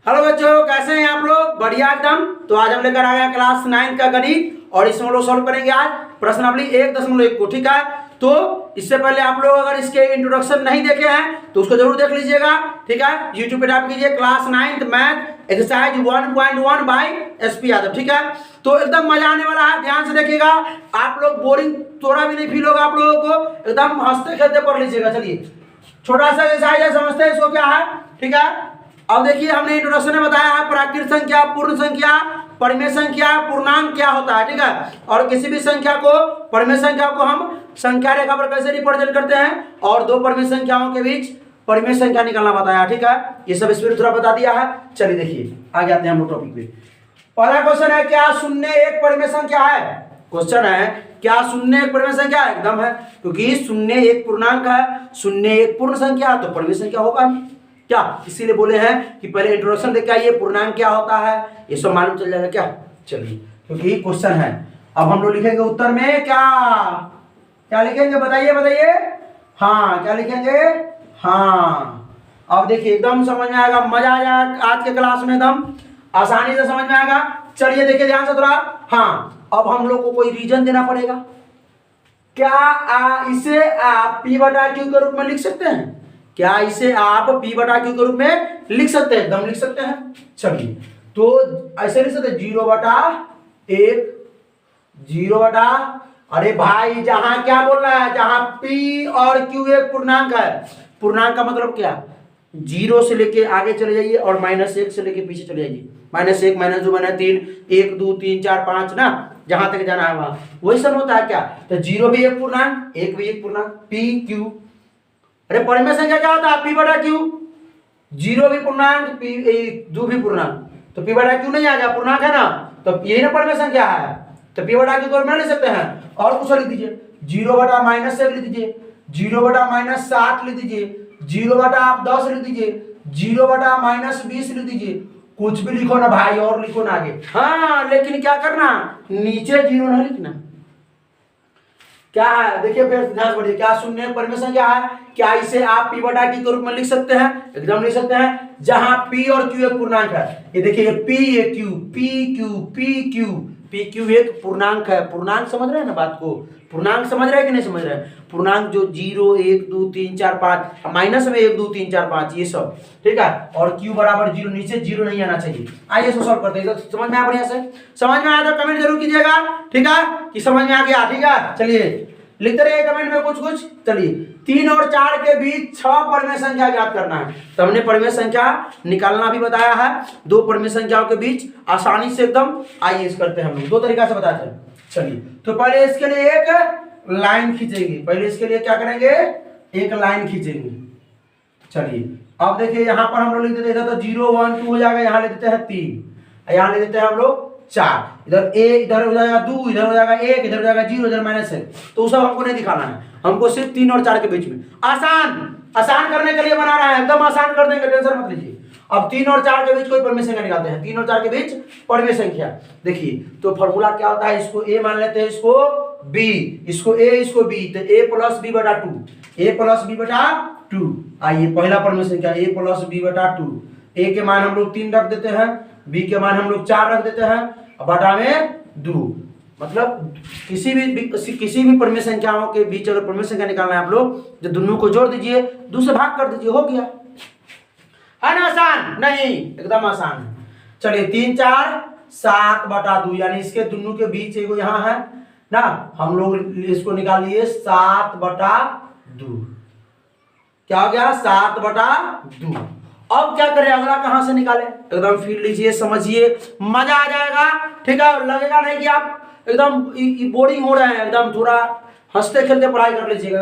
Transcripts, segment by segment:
Hello बच्चों, कैसे हैं आप लोग? बढ़िया एकदम। तो आज हम लेकर आ गए क्लास 9 का गणित और इसमें हम लोग सॉल्व करेंगे आज प्रश्नावली 1.1 को। ठीक है, तो इससे पहले आप लोग अगर इसके इंट्रोडक्शन नहीं देखे हैं तो उसको जरूर देख लीजिएगा। ठीक है, यूट्यूब पे टाइप कीजिए class 9 math exercise 1.1 by SP Yadav. ठीक है, तो एकदम मजा आने वाला है, ध्यान से देखिएगा। आप लोग बोरिंग थोड़ा भी नहीं फील होगा आप लोगों को, एकदम हंसते खेलते पढ़ लीजिएगा। चलिए, छोटा सा एक्सरसाइज है, समझते हैं इसको क्या है। ठीक है, अब देखिए हमने इंट्रोडक्शन में बताया है प्राकृत संख्या, पूर्ण संख्या, परिमेय संख्या, पूर्णांक क्या होता है। ठीक है, और किसी भी संख्या को, परिमेय संख्या को हम संख्या रेखा पर कैसे रिप्रेजेंट करते हैं और दो परिमेय संख्याओं के बीच परिमेय संख्या निकालना बताया। ठीक है, ये सब इसमें थोड़ा बता दिया है। चलिए देखिए आगे आते हैं हम लोग टॉपिक पे। पहला क्वेश्चन है, क्या शून्य एक परिमेय संख्या है? क्वेश्चन है, क्या शून्य एक परिमेय संख्या है? एकदम है, क्योंकि शून्य एक पूर्णांक है, शून्य एक पूर्ण संख्या तो परिमेय संख्या होगा ही। क्या इसीलिए बोले हैं कि पहले इंट्रोडक्शन देख के आइए, पूर्णांक क्या होता है ये सब मालूम चल जाएगा। क्या, चलिए, क्योंकि क्वेश्चन है। अब हम लोग लिखेंगे उत्तर में क्या क्या लिखेंगे, बताइए बताइए। हाँ, क्या लिखेंगे? हाँ, अब देखिए एकदम समझ में आएगा, मजा आ जाएगा आज के क्लास में, एकदम आसानी से समझ में आएगा। चलिए देखिए ध्यान से थोड़ा। हाँ, अब हम लोग को कोई रीजन देना पड़ेगा। क्या इसे आप P/Q के रूप में लिख सकते हैं? क्या इसे आप P/Q के रूप में लिख सकते हैं? एकदम लिख सकते हैं। चलिए, तो ऐसे लिख सकते हैं 0/1 0 अरे भाई, जहां क्या बोल रहा है, जहां P और Q एक पूर्णांक है। पूर्णांक का मतलब क्या? 0 से लेके आगे चले जाइए और -1 से लेके पीछे चले जाइए। -1 -2 -3 1 2 3 4 5 ना, जहां तक जाना है वहां वही सब होता है। क्या, तो 0 भी एक पूर्णांक, 1 भी एक पूर्णांक, P Q। अरे परिमेय संख्या क्या होता है? P/Q। 0 भी पूर्णांक, 2 भी पूर्णांक, तो P/Q नहीं आ गया, पूर्णांक है ना, तो यही ना परिमेय संख्या है। तो P/Q को ले सकते हैं और कुछ लिख दीजिए, 0/-1 लिख दीजिए, 0/-7 लिख दीजिए, 0/10 लिख दीजिए, 0/-20 लिख दीजिए। कुछ भी लिखो ना भाई, और लिखो ना आगे। हाँ, लेकिन क्या करना, नीचे 0 नहीं लिखना। क्या है देखिए, फिर ध्यान से पढ़िए। क्या शून्य परिमेय संख्या है? क्या इसे आप P/Q के रूप में लिख सकते हैं? एकदम लिख सकते हैं, जहां P और Q एक पूर्णांक है। ये देखिए, P ये Q, PQ एक पूर्णांक है। पूर्णांक समझ रहे हैं ना बात को? पूर्णांक समझ रहे हैं कि नहीं समझ रहे हैं? पूर्णांक जो 0 1 2 3 4 5 माइनस में 1 2 3 4 5 ये सब। ठीक है, और Q बराबर 0, नीचे 0 नहीं आना चाहिए। आइए इसको सॉल्व करते हैं। तो समझ में आया? बढ़िया से समझ में आया तो कमेंट जरूर कीजिएगा। ठीक है, कि समझ में आ गया। ठीक है, चलिए लिखते रहिए कमेंट में कुछ कुछ। चलिए, 3 और 4 के बीच 6 परिमेय संख्या ज्ञात करना है। तो हमने परिमेय संख्या निकालना भी बताया है, दो परिमेय संख्याओं के बीच आसानी से एकदम। आइए इस करते हैं हम लोग, दो तरीका से बताते हैं। चलिए, तो पहले इसके लिए एक लाइन खींचेंगे। पहले इसके लिए क्या करेंगे, एक लाइन खींचेंगे। चलिए, अब देखिए यहाँ पर हम लोग लिख देते हैं, तो 0 1 2 हो जाएगा, यहाँ ले देते हैं 3, यहाँ ले देते हैं हम लोग 4, इधर इधर हो जाएगा 2, इधर हो जाएगा 1, इधर हो जाएगा 0, इधर -1। तो सब हमको नहीं दिखाना है, हमको सिर्फ 3 और 4 के बीच में आसान करने के लिए बना रहा है। एकदम आसान कर देंगे, टेंशन मत लीजिए। अब 3 और 4 के बीच कोई परिमेय संख्या निकालते हैं। 3 और 4 के बीच परिमेय संख्या देखिए, तो फॉर्मूला क्या होता है, इसको A मान लेते हैं, इसको B, इसको A, इसको B, तो A+B/2, A+B/2। आइए पहला परिमेय संख्या A+B/2। A के मान हम लोग 3 रख देते हैं, B के मान हम लोग 4 रख देते हैं, बटा में 2। मतलब किसी भी परिमेय संख्याओं के बीच अगर परिमेय संख्या निकालना है आप लोग, जो दोनों को जोड़ दीजिए, 2 से भाग कर दीजिए, हो गया। है ना आसान? नहीं, एकदम आसान है। चलिए, 3 4 7/2, यानी इसके दोनों के बीच एगो यहाँ है ना, हम लोग इसको निकाल लिए 7/2। क्या हो गया? 7/2। अब क्या करें, अगला कहां से निकालें? एकदम फील लीजिए, समझिए, मजा आ जाएगा। ठीक है, लगेगा नहीं कि आप एकदम बोरिंग हो रहे हैं, एकदम थोड़ा हंसते खेलते पढ़ाई कर लीजिएगा।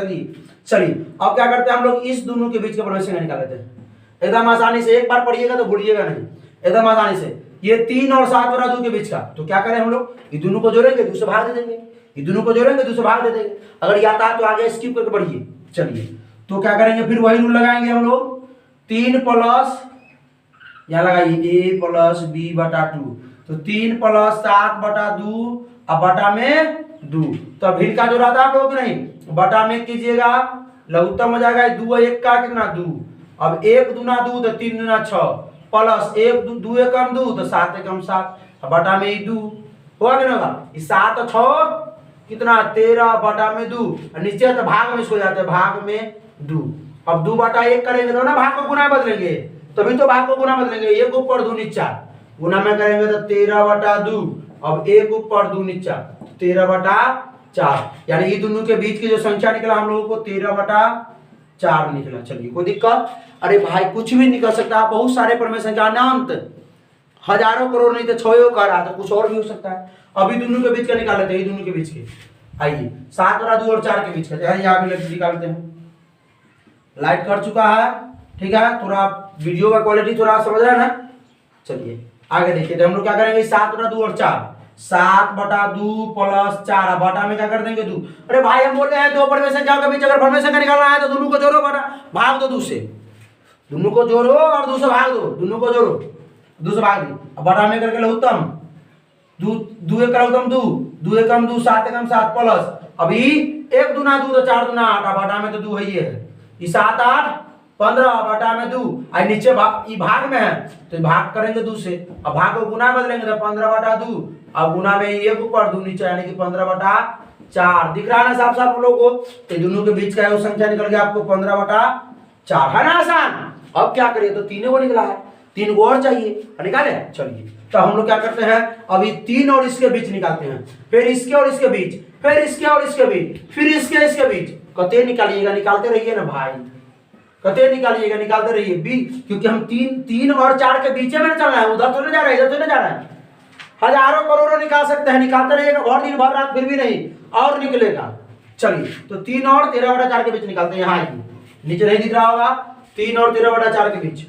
चलिए, अब क्या करते हैं हम लोग, इस दोनों के बीच का परिमेय संख्या निकाल लेते हैं एकदम आसानी से। एक बार पढ़िएगा तो भूलिएगा नहीं, एकदम आसानी से। ये 3 और 7/2 के बीच का, तो क्या करें हम लोग, ये दोनों को जोड़ेंगे, 2 से भाग दे देंगे, ये दोनों को जोड़ेंगे, 2 से भाग दे देंगे। अगर याद आता तो आगे स्किप करके पढ़िए। चलिए, तो क्या करेंगे, फिर वही रूल लगाएंगे हम लोग, 3 प्लस, यहाँ लगाइए A+B/2, तो 3 + 7/2 अब बटा में 2। तो अब इनका जो रहता है आप लोग नहीं, बटा में कीजिएगा, लघुत्तम हो जाएगा 2 1 का कितना 2। अब 1 दूना 2 तो 3 दूना 6, प्लस एक दू एकम दू तो 7 एकम 7 बटा में 2 होगा कि नहीं होगा? 7 और 6 कितना 13 बटा में 2 नीचे तो भाग में इसको जाते हैं भाग में 2। अब 2 बटा 1 करेंगे तो ना भाग को गुना बदलेंगे, तभी तो भाग को गुना बदलेंगे। 1 ऊपर 2 नीचा गुना में करेंगे तो 13 बटा 2। अब 1 ऊपर 2 नीचा 13 बटा 4, यानी ये दोनों के बीच की जो संख्या निकला हम लोगों को 13 बटा 4 निकला। चलिए कोई दिक्कत? अरे भाई कुछ भी निकल सकता है, बहुत सारे क्रम संख्या अनंत हजारों करोड़ नहीं तो 6 कर रहा, तो कुछ और भी हो सकता है। अभी दोनों के बीच का निकाल लेते हैं, दोनों के बीच के। आइए 7 बटा 2 और 4 के बीच का यहाँ भी निकालते हैं। लाइट कर चुका है, ठीक है। थोड़ा वीडियो का क्वालिटी थोड़ा समझ रहा है ना। चलिए आगे देखिए, तो हम लोग क्या करेंगे 7 बटा 2 और 4, 7 बटा 2 प्लस 4 बटा में क्या कर देंगे 2। अरे भाई हम बोल रहे हैं दो परमेश्वर संख्या के बीच अगर परमेश्वर का निकालना है तो दोनों को जोड़ो बटा भाग दो 2 से, दोनों को जोड़ो और 2 से भाग दो, दोनों को जोड़ो 2 से भाग दी। अब बटा में करके लघुत्तम 2 एक लघुत्तम 2 एकम 2 7 एकम 7 प्लस अभी 1 दूना 2 तो 4 दूना 8 बटा में तो 2 है ही है। ये 7 8 15 बटा में 2 और नीचे भाग में है तो भाग करेंगे 2 से। अब भाग को गुना बदलेंगे तो 15 बटा 2 अब गुना में 1 ऊपर 2 नीचे यानी कि 15 बटा 4। दिख रहा है ना साफ साफ हम लोग को? तो दोनों के बीच का संख्या निकल गया आपको 15 बटा 4, है ना आसान? अब क्या करिए तो 3 को निकला है, 3 को और चाहिए, निकाले। चलिए तो हम लोग क्या करते हैं अभी 3 और इसके बीच निकालते हैं, फिर इसके और इसके बीच, फिर इसके और इसके बीच, फिर इसके बीच। कते निकालिएगा, निकालते रहिए ना भाई, कते निकालिएगा, निकालते रहिए बी, क्योंकि हम 3 और 4 के बीच में चलना है, उधर तो नहीं जा रहा है, इधर तो नहीं जा रहा है। हजारों करोड़ों निकाल सकते हैं, निकालते रहिएगा और दिन भर रात, फिर भी नहीं और निकलेगा। चलिए तो 3 और 13 बटा 4 के बीच निकालते हैं। यहाँ नीचे नहीं दिख रहा होगा, 3 और 13 बटा 4 के बीच,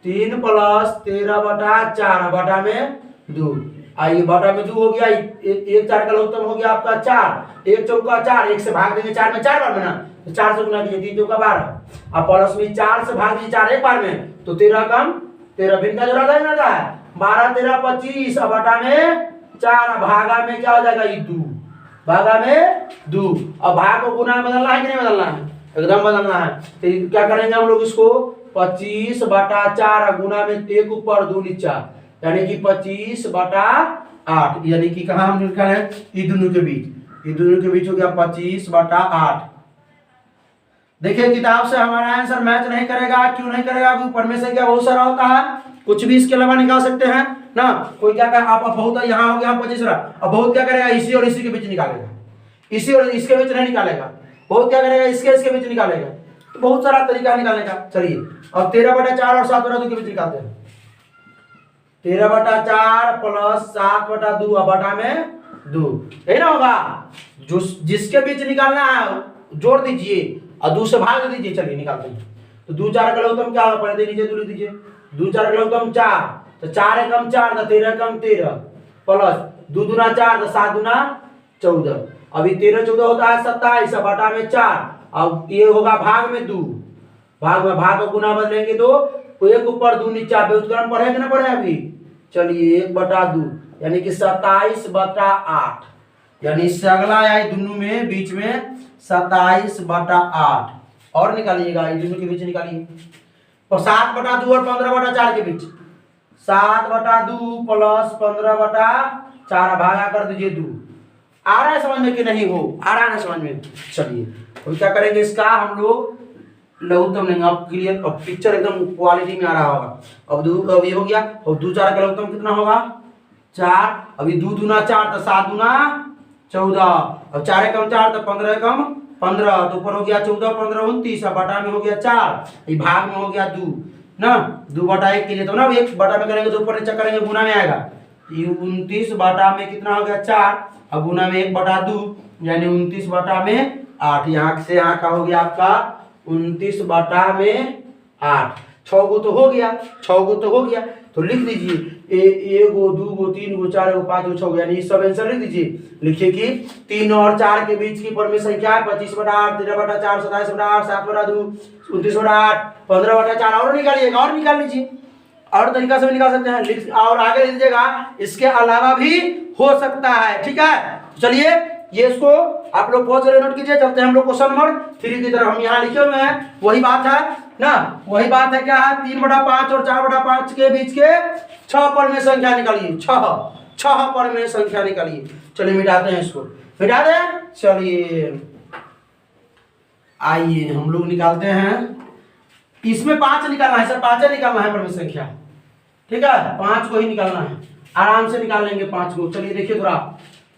3 प्लस 13 बटा 4 बटा में 2। आइए बटा में 2 हो गया, 1 4 का लघुत्तम हो गया आपका 4, 1 चौका 4, 1 से भाग देंगे 4 में 4 बार में ना, तो 4 से गुना कीजिए 3 चौका 12। अब प्लस में 4 से भाग दीजिए 4 एक बार में तो 13 कम 13 भिन्न का जोड़ा था 12 13 25 अब बटा में 4 भागा में क्या हो जाएगा ये 2, भागा में 2। अब भाग को गुना में बदलना है कि नहीं बदलना है? एकदम बदलना है। तो क्या करेंगे हम लोग इसको 25 बटा 4 गुना में 1 ऊपर 2 नीचा यानी कि 25 बटा 8, यानी कि कहाँ हम लिखा है ये दोनों के बीच, ये दोनों के बीच हो गया 25 बटा 8। देखिए किताब से हमारा आंसर मैच नहीं करेगा, क्यों नहीं करेगा? क्योंकि ऊपर में से क्या बहुत सारा होता है, कुछ भी इसके अलावा निकाल सकते हैं ना। कोई क्या कहा आप बहुत यहाँ हो गया 25, अब बहुत क्या करेगा इसी और इसी के बीच निकालेगा, इसी और इसके बीच नहीं निकालेगा, बहुत क्या करेगा इसके बीच निकालेगा। तो बहुत सारा तरीका निकालने का। चलिए अब 13 बटा 4 और 7 बटा 2 के बीच निकालते हैं। 13 बटा 4 प्लस 7 बटा 2 अब बटा में 2, यही ना होगा? जो जिसके बीच निकालना है जोड़ दीजिए और 2 से भाग दीजिए। चलिए निकालते हैं। तो 2 4 का लघुत्तम क्या होगा, पहले नीचे 2 लिख दीजिए। 2 4 का लघुत्तम 4, तो 4 एकम 4 तो 13 एकम 13 प्लस 2 दूना 4 तो 7 दूना 14। अभी 13 14 होता है 27 अब बटा में 4। अब ये होगा भाग में 2, भाग में भाग को गुना बदलेंगे तो 1 ऊपर 2 नीचा व्युत्क्रम पढ़े कि ना पढ़े अभी? चलिए 1 बटा 2 यानी कि 27 बटा 8, यानी इससे अगला आया दोनों में बीच में 27 बटा 8 और निकालिएगा, ये दोनों के बीच निकालिए। और 7 बटा 2 और 15 बटा 4 के बीच 7 बटा 2 प्लस 15 बटा 4 भागा कर दीजिए 2। आ रहा है समझ में कि नहीं? हो आ रहा है समझ में? चलिए तो क्या करेंगे इसका हम लोग लघुत्तम लेंगे। अब क्लियर, अब पिक्चर एकदम क्वालिटी में आ रहा होगा। अब ये हो गया। और 2 4 का लघुत्तम कितना होगा 4, अभी 2 दूना 4 तो 7 दूना 14, अब 4 एकम 4 तो 15 एकम 15, तो ऊपर हो गया 14 15 29 अब बटा में हो गया 4, ये भाग में हो गया 2 ना। 2 बटा 1 कीजिए तो ना 1 बटा में करेंगे तो ऊपर नीचे करेंगे गुना में आएगा। 29 बटा में कितना हो गया 4, अब गुना में 1 बटा 2 यानी 29 बटा में 8। यहाँ से यहाँ का हो गया आपका 29 बटा में 8। 6 गो तो हो गया, 6 गो तो हो गया, तो लिख दीजिए 1 गो 2 गो 3 गो 4 गो 5 गो 6 गो, यानी सब आंसर लिख दीजिए। लिखिए कि 3 और 4 के बीच की परमेय संख्या है 25 बटा 8, 13 बटा 4, 27 बटा 8, 7 बटा 2, 29 बटा 8, 15 बटा 4 और निकालिएगा, और निकाल लीजिए, और तरीका से भी निकाल सकते हैं। और आगे लीजिएगा इसके अलावा भी हो सकता है, ठीक है। चलिए ये इसको आप लोग बहुत सारे नोट कीजिए। चलते हैं हम लोग क्वेश्चन नंबर 3 की तरफ। हम यहाँ लिखे हुए हैं वही बात है, ना। वही बात है क्या है, 3/5 और 4/5 के बीच के 6 परमेय संख्या निकालिए, 6 परमेय संख्या निकालिए। चलिए मिटाते हैं इसको, मिटा दें। चलिए आइए हम लोग निकालते हैं, इसमें 5 निकालना है सर, 5 निकालना है परमेय संख्या, ठीक है, 5 को ही निकालना है, आराम से निकाल लेंगे 5 को। चलिए देखिए थोड़ा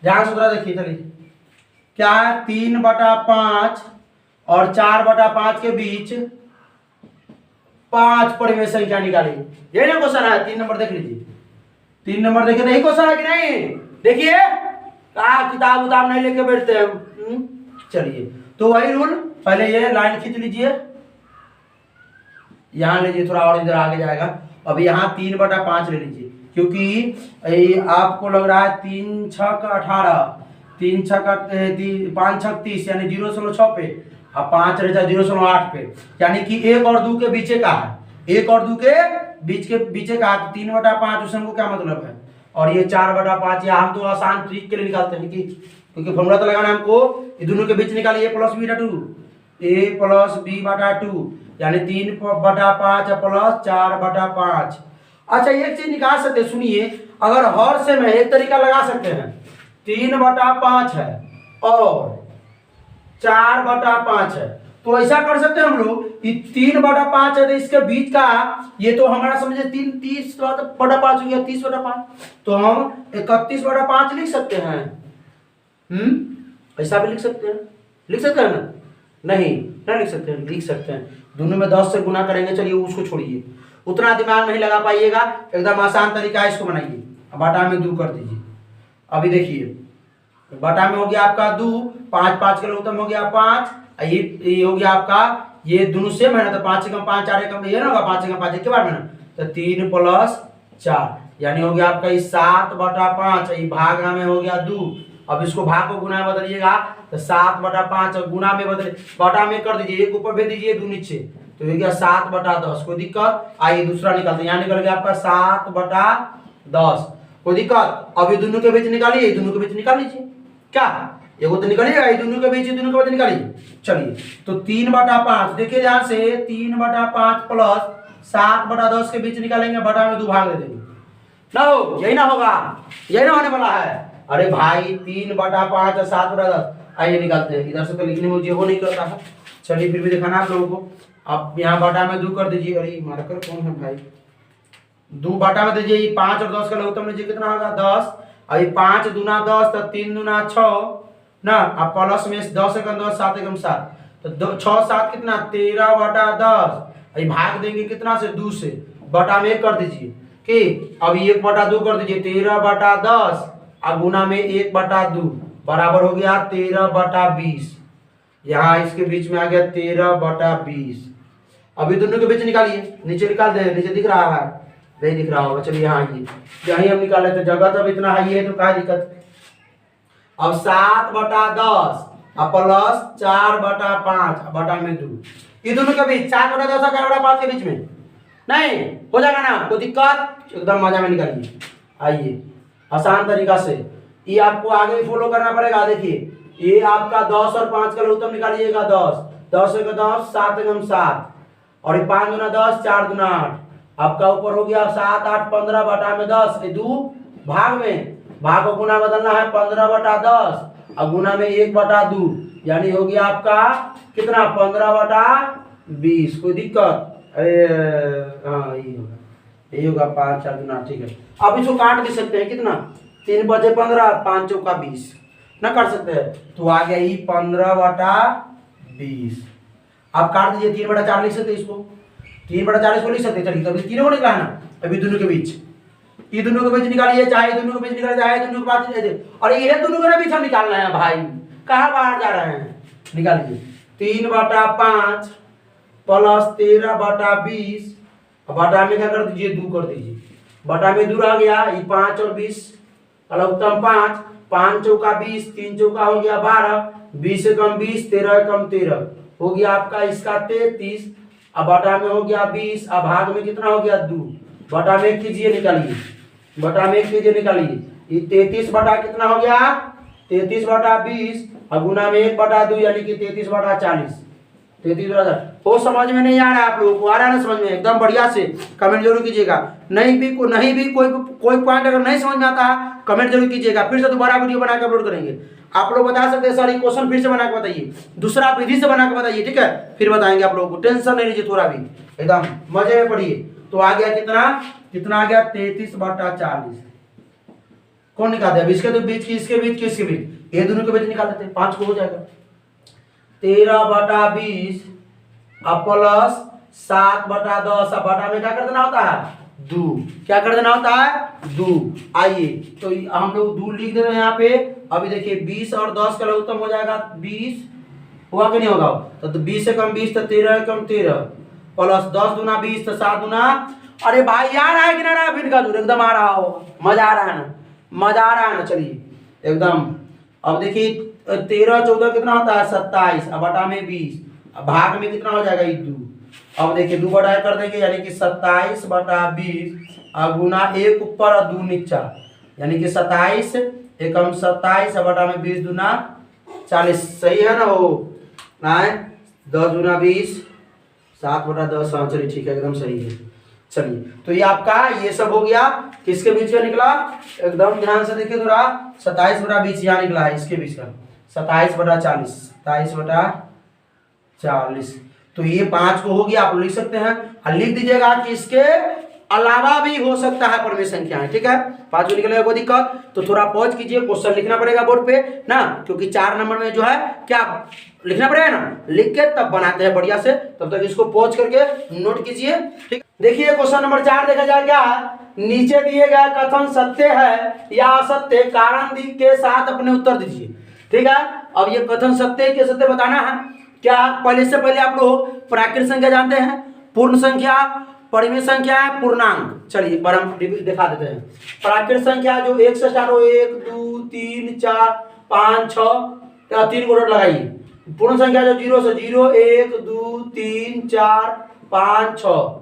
ध्यान से थोड़ा देखिए। चलिए क्या है, 3/5 और 4/5 के बीच 5 परमेय संख्या निकालिए। यही ना क्वेश्चन है, 3 नंबर देख लीजिए, 3 नंबर देखिए, नहीं क्वेश्चन है कि नहीं, देखिए कहा किताब उताब नहीं लेके बैठते हैं। चलिए तो वही रूल, पहले ये लाइन खींच लीजिए, यहां लीजिए थोड़ा और इधर आगे जाएगा। अब यहाँ 3/5 ले लीजिए, क्योंकि आपको लग रहा है 3 छक 18, 3 छक 5 छक 30, यानी 0.6 पे, अब 5 रहता है 0.8 पे, यानी कि 1 और 2 के बीचे का है, 1 और 2 के बीचे का है। 3/5 उसमें हमको क्या मतलब है, और ये 4/5, या हम तो आसान ट्रिक के लिए निकालते हैं कि क्योंकि फॉर्मूला तो लगाना है हमको, ये दोनों के बीच निकालिए, a + b/2, a + b/2, यानी 3/5 प्लस 4/5। अच्छा एक चीज निकाल सकते हैं, सुनिए, अगर हर से में एक तरीका लगा सकते हैं, 3/5 है और 4/5 है, तो ऐसा कर सकते हैं हम लोग, 3/5 है तो इसके बीच का, ये तो हमारा समझे 30/5 हो गया, 30/5, तो हम 31/5 लिख सकते हैं। ऐसा भी लिख सकते हैं, लिख सकते हैं ना, नहीं नहीं लिख सकते हैं, लिख सकते हैं, दोनों में 10 से गुना करेंगे। चलिए उसको छोड़िए, उतना दिमाग नहीं लगा पाइएगा, एकदम आसान तरीका है, इसको बनाइए, बटा में 2 कर दीजिए। अभी देखिए बटा में हो गया आपका 2, 5 का लघुत्तम हो गया 5, ये हो गया आपका, ये दोनों सेम है ना, तो 5 से कम 5, 4 कम, ये ना होगा 5 से कम 5 एक के बार में ना, तो 3 + 4, यानी हो गया आपका 7/5, ये भाग में हो गया 2। अब इसको भाग को गुना में बदलिएगा, तो 7/5 गुना में बदले, बटा में कर दीजिए, एक ऊपर भेज दीजिए 2 नीचे, तो हो गया 7/10। कोई दिक्कत, आइए दूसरा निकालते हैं, यहाँ निकल गया आपका 7/10, कोई दिक्कत। अभी दोनों के बीच निकालिए, दोनों के बीच निकाल लीजिए, क्या एगो तो निकालिएगा, ये दोनों के बीच, दोनों के बीच निकालिए। चलिए तो 3/5, देखिए ध्यान से, 3/5 प्लस 7/10 के बीच निकालेंगे, बटा में 2 भाग दे देंगे ना, हो यही ना होगा, यही ना होने वाला है। अरे भाई 3/5 और 7/10, आइए निकालते हैं, इधर से तो लिखने में मुझे वो नहीं करता है। चलिए फिर भी दिखाना आप लोगों को, आप यहाँ बटा में 2 कर दीजिए, अरे मार्कर कौन है भाई, 2 बटा में दीजिए, ये 5 और 10 का लघुत्तम लीजिए, कितना होगा 10, और ये 5 दूना 10, तो 3 दूना 6 ना, अब प्लस में 10 एकम 10, 7 एकम 7, तो 6 7 कितना 13/10, ये भाग देंगे कितना से 2 से, बटा में 1 कर दीजिए कि अब 1/2 कर दीजिए, 13/10 और गुना में 1/2 बराबर हो गया 13/20, यहाँ इसके बीच में आ गया 13/20। अभी दोनों के बीच निकालिए, नीचे निकाल दे, नीचे दिख रहा है, नहीं दिख रहा होगा, चलिए यहाँ आइए, यही हम निकाले थे, जगह तो अब इतना हाई है तो क्या दिक्कत। अब 7/10 प्लस 4/5 बटा में 2, ये दोनों के बीच 7/10 और 4/5 के बीच में नहीं हो जाएगा ना, कोई दिक्कत, एकदम मजा में निकालिए। आइए आसान तरीका से, ये आपको आगे फॉलो करना पड़ेगा। देखिए ये आपका 10 और 5 का लघुत्तम निकालिएगा, 10 10 एक 10, 7 एकम 7, और 5 दूना 10, 4 दूना 8, आपका ऊपर हो गया 7 8 15 बटा में 10, 2 भाग में, भाग को गुना बदलना है 15/10 और गुना में 1/2, यानी हो गया आपका कितना 15/20। कोई दिक्कत, अरे हाँ यही होगा 5 4 गुना, ठीक है। अब इसको काट भी सकते हैं, कितना 3 बचे 15, 5 चौका 20 ना कर सकते हैं, तो आ गया ही 15/20। आप काट दीजिए, 3/4 लिख सकते हैं, इसको 3/4 इसको लिख सकते हैं। चलिए अभी तीनों को निकालना, अभी दोनों के बीच, ये दोनों के बीच निकालिए, चाहे दोनों के बीच निकालिए, चाहे दोनों के बीच निकालिए, और ये दोनों के बीच हम निकालना है भाई, कहाँ बाहर जा रहे हैं, निकालिए 3/5 प्लस 13/20, बटा में क्या कर दीजिए 2 कर दीजिए, बटा में 2 आ गया, ये 5 और 20 लघुत्तम 5, 5 चौका 20, 3 चौका हो गया 12, 20 एकम 20, 13 एकम 13, हो गया आपका इसका 33, अब बटा में हो गया 20, अब भाग में कितना हो गया 2, बटा में कीजिए निकालिए, बटा में कीजिए निकालिए, ये 33 बटा कितना हो गया 33/20 और गुना में 1/2, यानी कि 33/40, 33 बटा 4 वो समझ में नहीं आ रहा है आप लोगों को, आ रहा है ना समझ में? एकदम बढ़िया से कमेंट जरूर कीजिएगा। नहीं भी कोई पॉइंट अगर नहीं समझ में आता है कमेंट जरूर कीजिएगा, फिर से दोबारा वीडियो बना के अपलोड करेंगे। आप लोग बता सकते हैं सर ये क्वेश्चन फिर से बना के बताइए, दूसरा विधि से बना के बताइए, ठीक है? फिर बताएंगे आप लोगों को, टेंशन नहीं लीजिए थोड़ा भी, एकदम मजे में पढ़िए। तो आ गया कितना आ गया 33 बटा 40। कौन निकालते हैं? इसके तो बीच की, इसके बीच की, इसके बीच, ये दोनों के बीच निकाल देते हैं, 5 को हो जाएगा 13 बटा 20 अब प्लस 7 बटा 10। अब बटा में क्या कर देना होता है? 2। क्या कर देना होता है? 2। आइए तो हम लोग 2 लिख दे रहे हैं यहाँ पे। अभी देखिए 20 और 10 का लघुत्तम हो जाएगा 20, हुआ कि नहीं होगा? तो 20 से कम 20 तो 13 कम 13 प्लस 10 दूना 20 तो 7 दूना। अरे भाई यार है कि ना फिर का दूर एकदम आ रहा हो, मजा आ रहा है ना, मजा आ रहा है ना? चलिए एकदम। अब देखिए 13 14 कितना होता है? 27। अब बटा में 20, अब भाग में कितना हो जाएगा? 2। अब देखिए 2 बटा कर देंगे यानी कि 27 बटा 20 और गुना 1 ऊपर और 2 नीचा, यानी कि 27 एकम 27 बटा में 20 दूना 40। सही है ना? वो 10 दूना 20 7 बटा 10। हाँ चलिए ठीक है, एकदम सही है। चलिए तो ये आपका ये सब हो गया, किसके बीच का निकला? एकदम ध्यान से देखिए थोड़ा, 27 बटा 20 यहाँ निकला है, इसके बीच का 27 बटा 40, 27 बटा 40। तो ये 5 को हो गया, आप लिख सकते हैं और लिख दीजिएगा कि इसके अलावा भी हो सकता है परिमेय संख्याएं, ठीक है? 5 को निकलेगा कोई दिक्कत तो थोड़ा पॉज कीजिए, क्वेश्चन लिखना पड़ेगा बोर्ड पे ना, क्योंकि 4 नंबर में जो है क्या लिखना पड़ेगा ना, लिख के तब बनाते हैं बढ़िया से। तब तक इसको पॉज करके नोट कीजिए, ठीक। देखिए क्वेश्चन नंबर 4 देखा जाए क्या है? नीचे दिए गया कथन सत्य है या असत्य, कारण के साथ अपने उत्तर दीजिए, ठीक है? अब ये कथन सत्य के सत्य बताना है क्या? पहले से पहले आप लोग प्राकृत संख्या जानते हैं, पूर्ण संख्या, परिमेय संख्या है, पूर्णांक। चलिए एक बार हम दिखा देते हैं। प्राकृत संख्या जो 1 से स्टार्ट हो, 1 2 3 4 5 6 3 को डॉट लगाइए। पूर्ण संख्या जो 0 से 0 1 2 3 4 5 6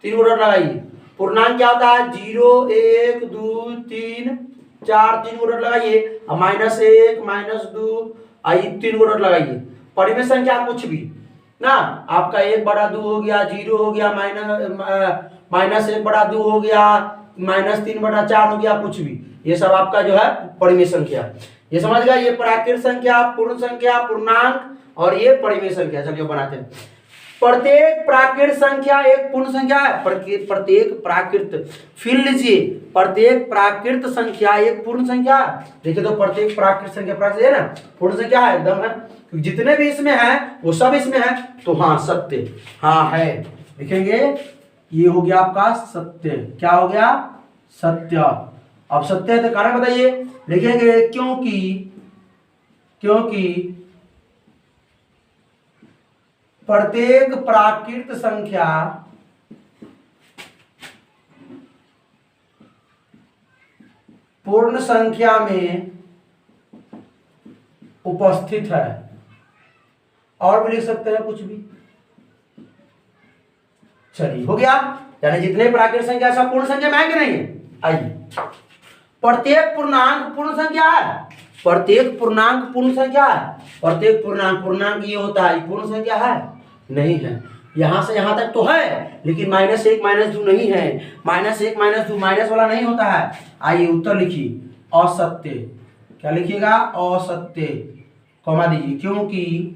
3 को डॉट लगाइए। पूर्णांक क्या होता है? 0 1 2 3 4 3 को डॉट लगाइए, और -1 -2 आई 3 को डॉट लगाइए। परिमेय संख्या कुछ भी ना, आपका 1 बटा 2 हो गया, 0 हो गया, -1 बटा 2 हो गया, -3 बटा 4 हो गया, कुछ भी, ये सब आपका जो है परिमेय संख्या। ये समझ गया? ये प्राकृत संख्या, पूर्ण संख्या, पूर्णांक और ये परिमेय संख्या। चलिए बनाते हैं। प्रत्येक प्राकृत संख्या एक पूर्ण संख्या है। प्रत्येक प्राकृत, फिर लीजिए, प्रत्येक प्राकृत संख्या एक पूर्ण संख्या है। देखिए तो प्रत्येक प्राकृत संख्या, प्राकृत है ना, पूर्ण संख्या है, एकदम है, जितने भी इसमें है वो सब इसमें है। तो हाँ सत्य, हाँ है, लिखेंगे ये हो गया आपका सत्य। क्या हो गया? सत्य। अब सत्य है तो कारण बताइए, लिखेंगे क्योंकि प्रत्येक प्राकृत संख्या पूर्ण संख्या में उपस्थित है। और भी लिख सकते हैं कुछ भी। चलिए हो गया, यानी जितने प्राकृत संख्या सब पूर्ण संख्या में है कि नहीं है? आइए, प्रत्येक पूर्णांक पूर्ण संख्या है। प्रत्येक पूर्णांक पूर्ण संख्या है। प्रत्येक पूर्णांक ये होता है, पूर्ण संख्या है? नहीं है। यहां से यहां तक तो है, लेकिन -1 -2 नहीं है। -1 -2 माइनस वाला नहीं होता है। आइए उत्तर लिखिए, असत्य। क्या लिखिएगा? असत्य, कॉमा दीजिए, क्योंकि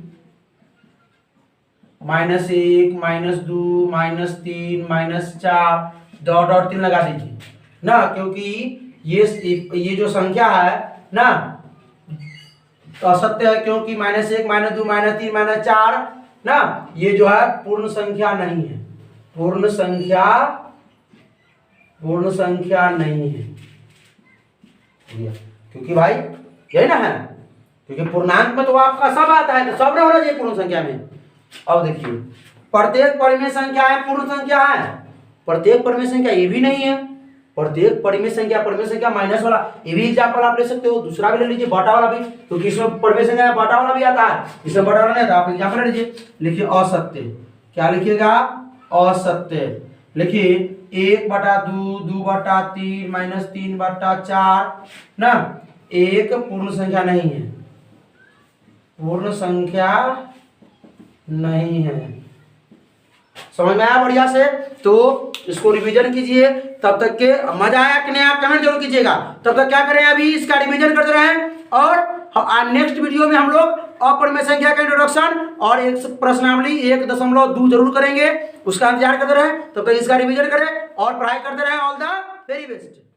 -1 -2 -3 -4 डॉट डॉट 3 लगा दीजिए ना, क्योंकि ये जो संख्या है ना असत्य है, क्योंकि -1 -2 -3 -4 ना, ये जो है पूर्ण संख्या नहीं है। पूर्ण संख्या नहीं है, क्योंकि भाई यही ना है, क्योंकि पूर्णांक में तो आपका सब आता है, तो सब होना चाहिए पूर्ण संख्या में। अब देखिए, प्रत्येक परिमेय संख्या है, पूर्ण संख्या है। प्रत्येक परिमेय संख्या ये भी नहीं है। प्रत्येक परिमेय संख्या माइनस वाला, ये भी एग्जाम्पल आप ले सकते हो। दूसरा भी ले लीजिए, बाटा वाला भी, क्योंकि इसमें परिमेय संख्या में बाटा वाला भी आता है, इसमें बाटा वाला नहीं आता। आप एग्जाम्पल ले लीजिए, लिखिए असत्य। क्या लिखिएगा? असत्य। लिखिए 1 बटा 2 2 बटा 3 -3 बटा 4 ना, एक पूर्ण संख्या नहीं है। पूर्ण संख्या नहीं है। समझ में आया बढ़िया से? तो इसको रिवीजन कीजिए। तब तक के मजा आया कि नहीं आया कमेंट जरूर कीजिएगा। तब तक क्या करें, अभी इसका रिवीजन करते रहें और नेक्स्ट वीडियो में हम लोग अपरिमेय संख्या का इंट्रोडक्शन और एक प्रश्नावली 1.2 जरूर करेंगे, उसका इंतजार करते रहें। तब तक इसका रिवीजन करें और पढ़ाई करते रहें। All the very best.